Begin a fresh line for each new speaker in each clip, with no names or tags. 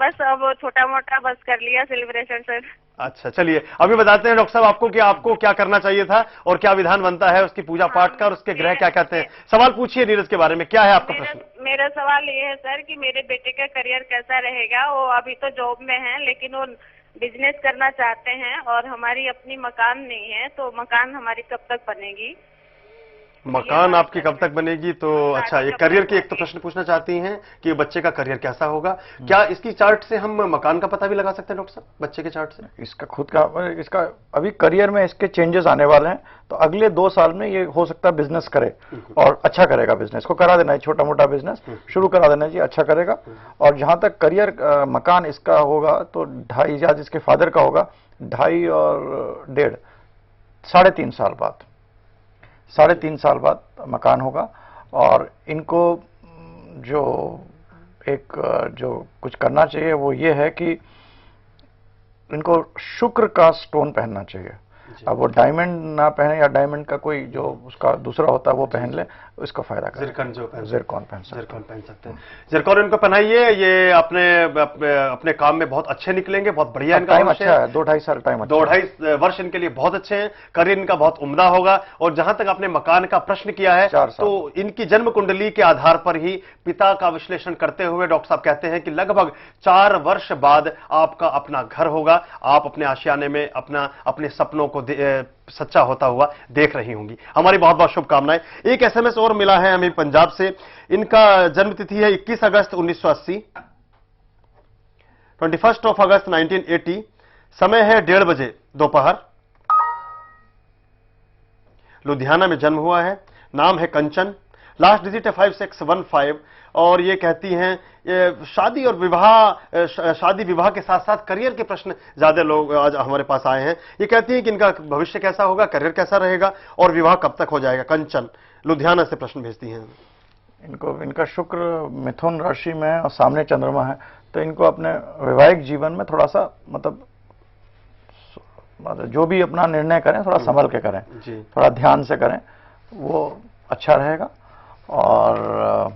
बस अब छोटा मोटा बस कर लिया सेलिब्रेशन सर।
अच्छा, चलिए अभी बताते हैं डॉक्टर साहब आपको कि आपको क्या करना चाहिए था और क्या विधान बनता है उसकी पूजा
हाँ,
पाठ का और उसके ग्रह क्या कहते हैं। सवाल पूछिए नीरज के बारे में, क्या है आपका
मेरा
प्रश्न।
मेरा सवाल ये है सर कि मेरे बेटे का करियर कैसा रहेगा। वो अभी तो जॉब में है लेकिन वो बिजनेस करना चाहते हैं और हमारी अपनी मकान नहीं है, तो मकान हमारी कब तक बनेगी? ये
मकान
हमारा
आपकी कब
प्रश्न
तक
है।
बनेगी, तो
और
अच्छा
शादी
ये
कब
करियर
तक
की एक तो
होगी?
प्रश्न पूछना चाहती हैं कि बच्चे का करियर कैसा होगा। क्या इसकी चार्ट से हम मकान का पता भी लगा सकते हैं डॉक्टर साहब, बच्चे के चार्ट से?
इसका खुद का, इसका अभी करियर में इसके चेंजेस आने वाले हैं, तो अगले 2 साल में ये हो सकता है बिजनेस करे और अच्छा करेगा। बिजनेस को करा देना है, छोटा मोटा बिजनेस शुरू करा देना जी, अच्छा करेगा। और जहां तक करियर, मकान इसका होगा तो 2.5 आज इसके फादर का होगा 2.5 और 1.5, 3.5 साल बाद, 3.5 साल बाद मकान होगा। और इनको जो जो कुछ करना चाहिए वो ये है कि इनको शुक्र का स्टोन पहनना चाहिए। अब वो डायमंड ना पहने या डायमंड का कोई जो उसका दूसरा होता है वो पहन ले, इसको फायदा करेगा।
जिरकन जो पहन
जिरकॉन पहन सकते
जिरकॉन पहन सकते हैं। जिरकॉन इनको पहनाइए, ये अपने काम में बहुत अच्छे निकलेंगे, बहुत बढ़िया इनका
टाइम
भविष्य
अच्छा है, 2-2.5 साल टाइम अच्छा
2-2.5 वर्ष इनके लिए बहुत अच्छे हैं। करियर इनका बहुत उम्दा होगा। और जहां तक आपने मकान का प्रश्न किया है,
4 साल।
तो इनकी जन्म कुंडली के आधार पर ही पिता का विश्लेषण करते हुए डॉक्टर साहब कहते हैं कि लगभग 4 वर्ष बाद आपका अपना घर होगा। आप अपने आशियाने में अपने सपनों को सच्चा होता हुआ देख रही होंगी। हमारी बहुत बहुत शुभकामनाएं। एक एसएमएस और मिला है हमें पंजाब से। इनका जन्म तिथि है 21 अगस्त 1980, 21 अगस्त 1980। समय है 1:30 बजे दोपहर। लुधियाना में जन्म हुआ है। नाम है कंचन। लास्ट डिजिट है 5615। और ये कहती हैं शादी और विवाह, शादी विवाह के साथ साथ करियर के प्रश्न ज्यादा लोग आज हमारे पास आए हैं। ये कहती हैं कि इनका भविष्य कैसा होगा, करियर कैसा रहेगा और विवाह कब तक हो जाएगा। कंचन लुधियाना से प्रश्न भेजती हैं।
इनका शुक्र मिथुन राशि में है और सामने चंद्रमा है, तो इनको अपने वैवाहिक जीवन में थोड़ा सा मतलब जो भी अपना निर्णय करें थोड़ा संभल के करें
जी,
थोड़ा ध्यान से करें, वो अच्छा रहेगा। और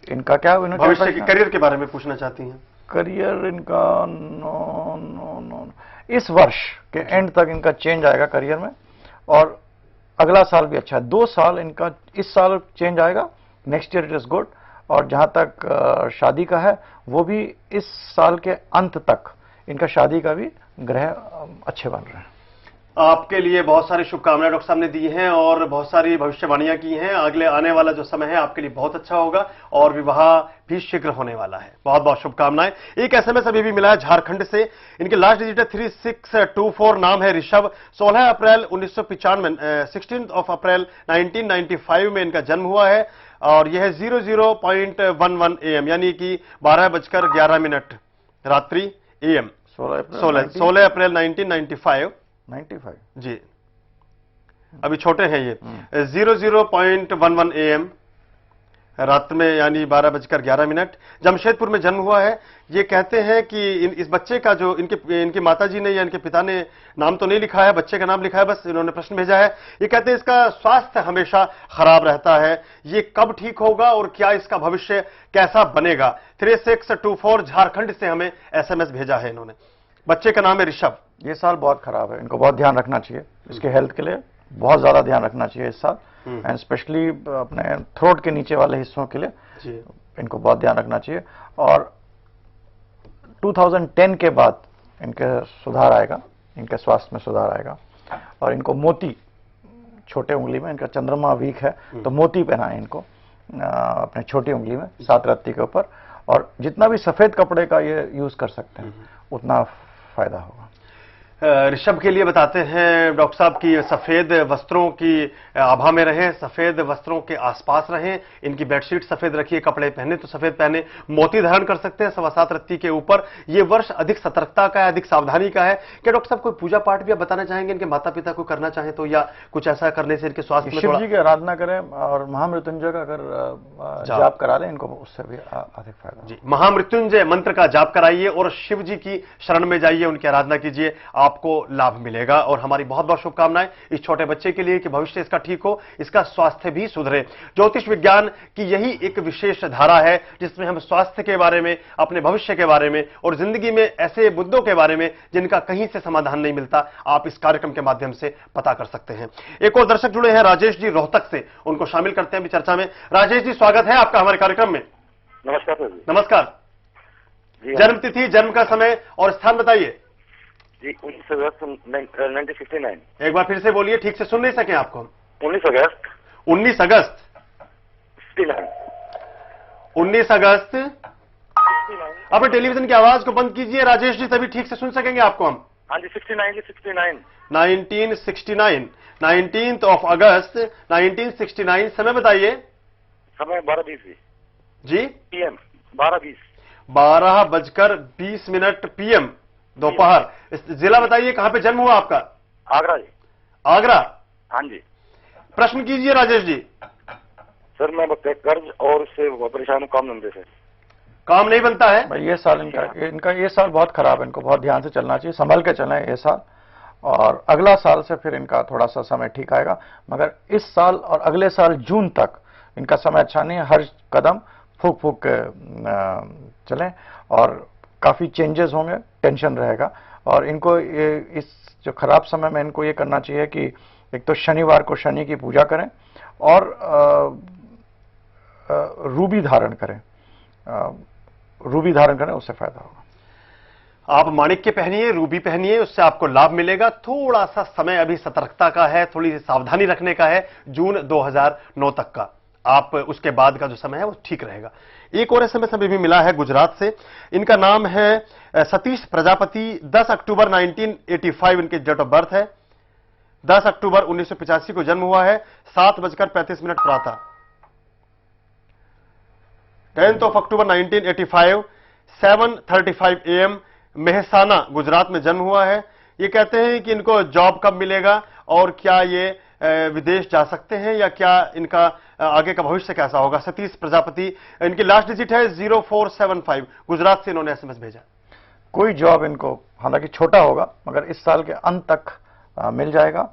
इनका क्या
भविष्य के करियर के बारे में पूछना चाहती हैं?
करियर इनका नो नो नो इस वर्ष के एंड तक इनका चेंज आएगा करियर में, और अगला साल भी अच्छा है। 2 साल इनका, इस साल चेंज आएगा, next year it is good. और जहां तक शादी का है वो भी इस साल के अंत तक इनका शादी का भी ग्रह अच्छे बन रहे हैं।
आपके लिए बहुत सारी शुभकामनाएं डॉक्टर साहब ने दी हैं और बहुत सारी भविष्यवाणियां की हैं। अगले आने वाला जो समय है आपके लिए बहुत अच्छा होगा और विवाह भी शीघ्र होने वाला है। बहुत बहुत शुभकामनाएं। एक एसएमएस अभी भी मिला है झारखंड से। इनके लास्ट डिजिट है 3624। नाम है ऋषभ। 16 अप्रैल 1995, 16 अप्रैल 1995 में इनका जन्म हुआ है और यह है 00.11 AM, यानी कि 12:11 रात्रि AM। 16 अप्रैल 1995 जी, अभी छोटे हैं ये। 00.11 AM रात में, यानी 12:11। जमशेदपुर में जन्म हुआ है। ये कहते हैं कि इस बच्चे का जो इनकी माताजी ने या इनके पिता ने नाम तो नहीं लिखा है, बच्चे का नाम लिखा है, बस इन्होंने प्रश्न भेजा है। ये कहते हैं इसका स्वास्थ्य हमेशा खराब रहता है, ये कब ठीक होगा और क्या इसका भविष्य कैसा बनेगा। 3624 झारखंड से हमें एसएमएस भेजा है इन्होंने। बच्चे का नाम है ऋषभ।
ये साल बहुत खराब है, इनको बहुत ध्यान रखना चाहिए, इसके हेल्थ के लिए बहुत ज्यादा ध्यान रखना चाहिए इस साल, एंड स्पेशली अपने थ्रोट के नीचे वाले हिस्सों के लिए
जी,
इनको बहुत ध्यान रखना चाहिए। और 2010 के बाद इनके सुधार आएगा, इनके स्वास्थ्य में सुधार आएगा। और इनको मोती, छोटे उंगली में इनका चंद्रमा वीक है तो मोती पहनाएं इनको अपने छोटी उंगली में 7 रत्ती के ऊपर। और जितना भी सफेद कपड़े का ये यूज कर सकते हैं उतना फायदा होगा।
ऋषभ के लिए बताते हैं डॉक्टर साहब की सफेद वस्त्रों की आभा में रहें, सफेद वस्त्रों के आसपास रहें, इनकी बेडशीट सफेद रखिए, कपड़े पहने तो सफेद पहने, मोती धारण कर सकते हैं 7.25 रत्ती के ऊपर। ये वर्ष अधिक सतर्कता का है, अधिक सावधानी का है। क्या डॉक्टर साहब कोई पूजा पाठ भी आप बताना चाहेंगे इनके माता पिता को करना चाहें तो, या कुछ ऐसा करने से इनके स्वास्थ्य में
शिव जी की आराधना करें और महामृत्युंजय का अगर जाप करा लें इनको, उससे भी अधिक फायदा।
जी, महामृत्युंजय मंत्र का जाप कराइए और शिव जी की शरण में जाइए, उनकी आराधना कीजिए। आप आपको लाभ मिलेगा। और हमारी बहुत बहुत शुभकामनाएं इस छोटे बच्चे के लिए कि भविष्य इसका ठीक हो, इसका स्वास्थ्य भी सुधरे। ज्योतिष विज्ञान की यही एक विशेष धारा है जिसमें हम स्वास्थ्य के बारे में, अपने भविष्य के बारे में और जिंदगी में ऐसे मुद्दों के बारे में जिनका कहीं से समाधान नहीं मिलता, आप इस कार्यक्रम के माध्यम से पता कर सकते हैं। एक और दर्शक जुड़े हैं, राजेश जी रोहतक से, उनको शामिल करते हैं अभी चर्चा में। राजेश जी, स्वागत है आपका हमारे कार्यक्रम में।
नमस्कार सर जी।
नमस्कार
जी,
जन्म तिथि, जन्म का समय और स्थान बताइए।
जी 19 अगस्त 1969।
एक बार फिर से बोलिए, ठीक से सुन नहीं सके आपको।
19 अगस्त
19 अगस्त
69।
19 अगस्त। अपने टेलीविजन की आवाज को बंद कीजिए राजेश जी, तभी ठीक से सुन सकेंगे आपको हम।
हाँ जी 69 जी 69।
1969, 19th of अगस्त 1969। समय बताइए।
समय 12:20
जी
PM 12:20।
12:20 PM दोपहर। जिला बताइए, कहां पे जन्म हुआ आपका?
आगरा जी।
आगरा।
हाँ जी।
प्रश्न कीजिए राजेश जी।
सर मैं कर्ज और उससे परेशान हूँ, काम धंधे से।
काम नहीं बनता है
भाई ये साल इनका ये साल बहुत खराब है, इनको बहुत ध्यान से चलना चाहिए, संभल के चलना है ये साल, और अगला साल से फिर इनका थोड़ा सा समय ठीक आएगा। मगर इस साल और अगले साल जून तक इनका समय अच्छा नहीं है। हर कदम फूक फूक चलें और काफी चेंजेस होंगे, टेंशन रहेगा। और इनको इस जो खराब समय में इनको ये करना चाहिए कि एक तो शनिवार को शनि की पूजा करें और रूबी धारण करें। रूबी धारण करें, उससे फायदा होगा।
आप माणिक्य पहनिए, रूबी पहनिए, उससे आपको लाभ मिलेगा। थोड़ा सा समय अभी सतर्कता का है, थोड़ी सावधानी रखने का है, जून 2009 तक का। आप उसके बाद का जो समय है वो ठीक रहेगा। एक और एसएमएस अभी भी मिला है गुजरात से। इनका नाम है सतीश प्रजापति। 10 अक्टूबर 1985 इनके डेट ऑफ बर्थ है। 10 अक्टूबर 1985 को जन्म हुआ है। 7:35 प्रातः। 10th of October 1985, 7:35 AM, Mehsana Gujarat में जन्म हुआ है। ये कहते हैं कि इनको जॉब कब मिलेगा और क्या ये विदेश जा सकते हैं या क्या इनका आगे का भविष्य कैसा होगा। सतीश प्रजापति, इनकी लास्ट डिजिट है 0475। गुजरात से इन्होंने एसएमएस भेजा।
कोई जॉब इनको हालांकि छोटा होगा मगर इस साल के अंत तक मिल जाएगा।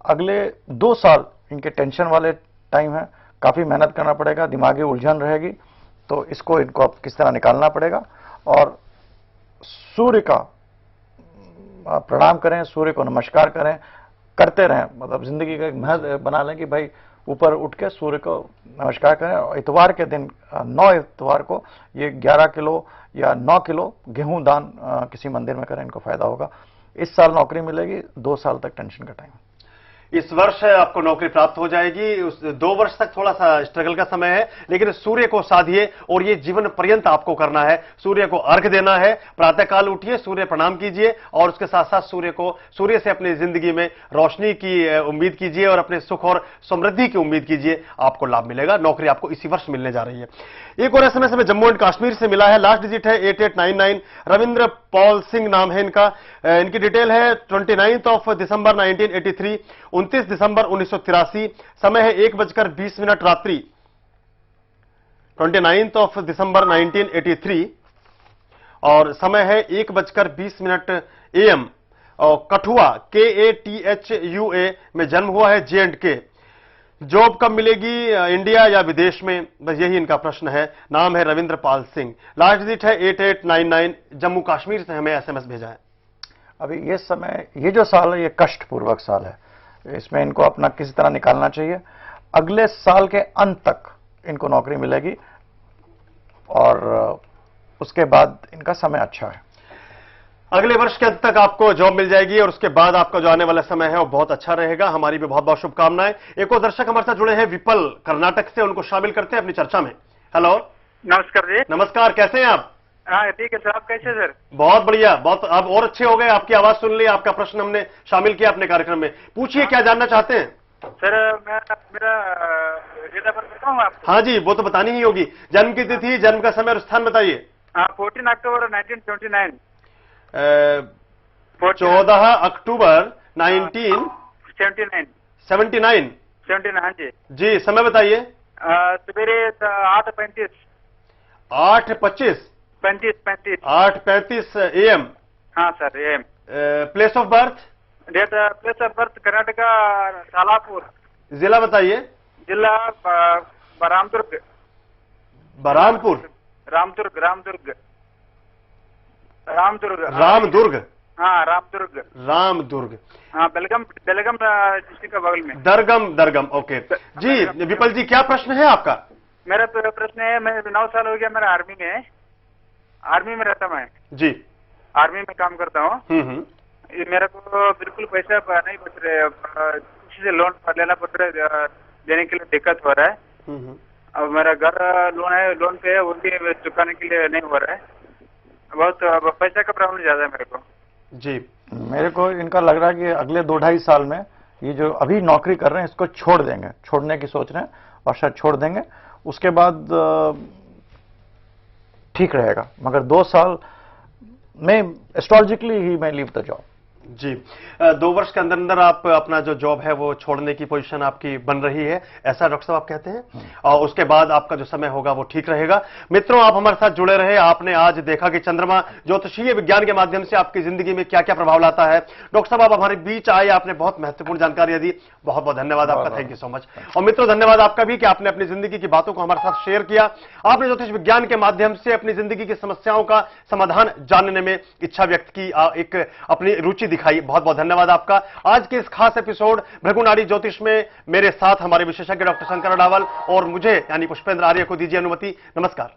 अगले 2 साल इनके टेंशन वाले टाइम है, काफी मेहनत करना पड़ेगा, दिमागी उलझन रहेगी, तो इसको इनको अब किस तरह निकालना पड़ेगा। और सूर्य का प्रणाम करें, सूर्य को नमस्कार करें, करते रहें। मतलब जिंदगी का एक महत्व बना लें कि भाई ऊपर उठ के सूर्य को नमस्कार करें। और इतवार के दिन 9 इतवार को ये 11 किलो या 9 किलो गेहूं दान किसी मंदिर में करें, इनको फायदा होगा। इस साल नौकरी मिलेगी, 2 साल तक टेंशन का टाइम।
इस वर्ष आपको नौकरी प्राप्त हो जाएगी। उस 2 वर्ष तक थोड़ा सा स्ट्रगल का समय है, लेकिन सूर्य को साधिए और ये जीवन पर्यंत आपको करना है। सूर्य को अर्घ देना है, प्रातःकाल उठिए, सूर्य प्रणाम कीजिए और उसके साथ साथ सूर्य से अपनी जिंदगी में रोशनी की उम्मीद कीजिए और अपने सुख और समृद्धि की उम्मीद कीजिए। आपको लाभ मिलेगा। नौकरी आपको इसी वर्ष मिलने जा रही है। एक और एसएमएस हमें जम्मू एंड कश्मीर से मिला है। लास्ट डिजिट है 8899। रविंद्र पॉल सिंह नाम है इनका। इनकी डिटेल है 29th of दिसंबर 1983, 29 दिसंबर 1983। समय है 1:20 रात्रि। 29th of दिसंबर 1983 और समय है 1:20 AM। और कठुआ KATHUA में जन्म हुआ है, J&K। जॉब कब मिलेगी, इंडिया या विदेश में, बस यही इनका प्रश्न है। नाम है रविंद्र पाल सिंह। लास्ट डिजिट है 8899। जम्मू कश्मीर से हमें एसएमएस भेजा है।
अभी ये समय, ये जो साल है, ये कष्टपूर्वक साल है। इसमें इनको अपना किसी तरह निकालना चाहिए। अगले साल के अंत तक इनको नौकरी मिलेगी और उसके बाद इनका समय अच्छा है।
अगले वर्ष के अंत तक आपको जॉब मिल जाएगी और उसके बाद आपका जो आने वाला समय है वो बहुत अच्छा रहेगा। हमारी भी बहुत बहुत शुभकामनाएं। एक और दर्शक हमारे साथ जुड़े हैं विपल कर्नाटक से, उनको शामिल करते हैं अपनी चर्चा में। हेलो,
नमस्कार जी।
नमस्कार, कैसे हैं आप?
हाँ ठीक है सर, आप कैसे सर?
बहुत बढ़िया, बहुत अब और अच्छे हो गए। आपकी आवाज सुन ली, आपका प्रश्न हमने शामिल किया अपने कार्यक्रम में। पूछिए, क्या जानना चाहते हैं?
सर मैं मेरा डेट ऑफ बर्थ बताऊँ आपको?
हाँ जी, वो तो बतानी ही होगी। जन्म की तिथि, जन्म का समय और स्थान बताइए।
14 अक्टूबर 1979।
14 अक्टूबर 1979।
79 हाँ जी।
जी, समय बताइए।
सवेरे 8:35।
8:25।
35।
8:35 AM।
हाँ sir, AM।
Place of birth,
date place of birth Karnataka Salapur,
जिला बताइए।
जिला रामदुर्ग।
बरामपुर,
रामदुर्ग रामदुर्ग रामदुर्ग।
रामदुर्ग,
हाँ रामदुर्ग।
रामदुर्ग,
हाँ बेलगम बेलगम डिस्ट्रिक्ट के बगल में।
दरगम। ओके जी, विपल जी क्या प्रश्न है आपका?
मेरा प्रश्न है, मैं 9 साल हो गया मेरा आर्मी में है, आर्मी में रहता मैं,
जी।
आर्मी में काम करता हूँ। ये मेरे को बिल्कुल पैसा नहीं बच रहे, किसी से लोन लेना पड़ रहा है, देने के लिए दिक्कत हो रहा है। अब मेरा घर लोन है, लोन पे है, वो भी चुकाने के लिए नहीं हो रहा है, बहुत पैसा का प्रॉब्लम ज्यादा है मेरे को
जी।
मेरे को इनका लग रहा है कि अगले 2-2.5 साल में ये जो अभी नौकरी कर रहे हैं इसको छोड़ देंगे, छोड़ने की सोच रहे हैं और शायद छोड़ देंगे, उसके बाद ठीक रहेगा। मगर 2 साल में एस्ट्रोलॉजिकली ही मैं लीव द जॉब।
जी, 2 वर्ष के अंदर अंदर आप अपना जो जॉब है वो छोड़ने की पोजीशन आपकी बन रही है, ऐसा डॉक्टर साहब आप कहते हैं, और उसके बाद आपका जो समय होगा वो ठीक रहेगा। मित्रों, आप हमारे साथ जुड़े रहे। आपने आज देखा कि चंद्रमा ज्योतिषीय विज्ञान के माध्यम से आपकी जिंदगी में क्या क्या प्रभाव लाता है। डॉक्टर साहब आप हमारे बीच आए, आपने बहुत महत्वपूर्ण जानकारी दी, बहुत बहुत धन्यवाद आपका, थैंक यू सो मच। और मित्रों, धन्यवाद आपका भी कि आपने अपनी जिंदगी की बातों को हमारे साथ शेयर किया। आपने ज्योतिष विज्ञान के माध्यम से अपनी जिंदगी की समस्याओं का समाधान जानने में इच्छा व्यक्त की, एक अपनी रुचि दिखाई। बहुत बहुत धन्यवाद आपका। आज के इस खास एपिसोड भृगुनाड़ी ज्योतिष में मेरे साथ हमारे विशेषज्ञ डॉक्टर शंकर अडावल और मुझे यानी पुष्पेंद्र आर्य को दीजिए अनुमति। नमस्कार।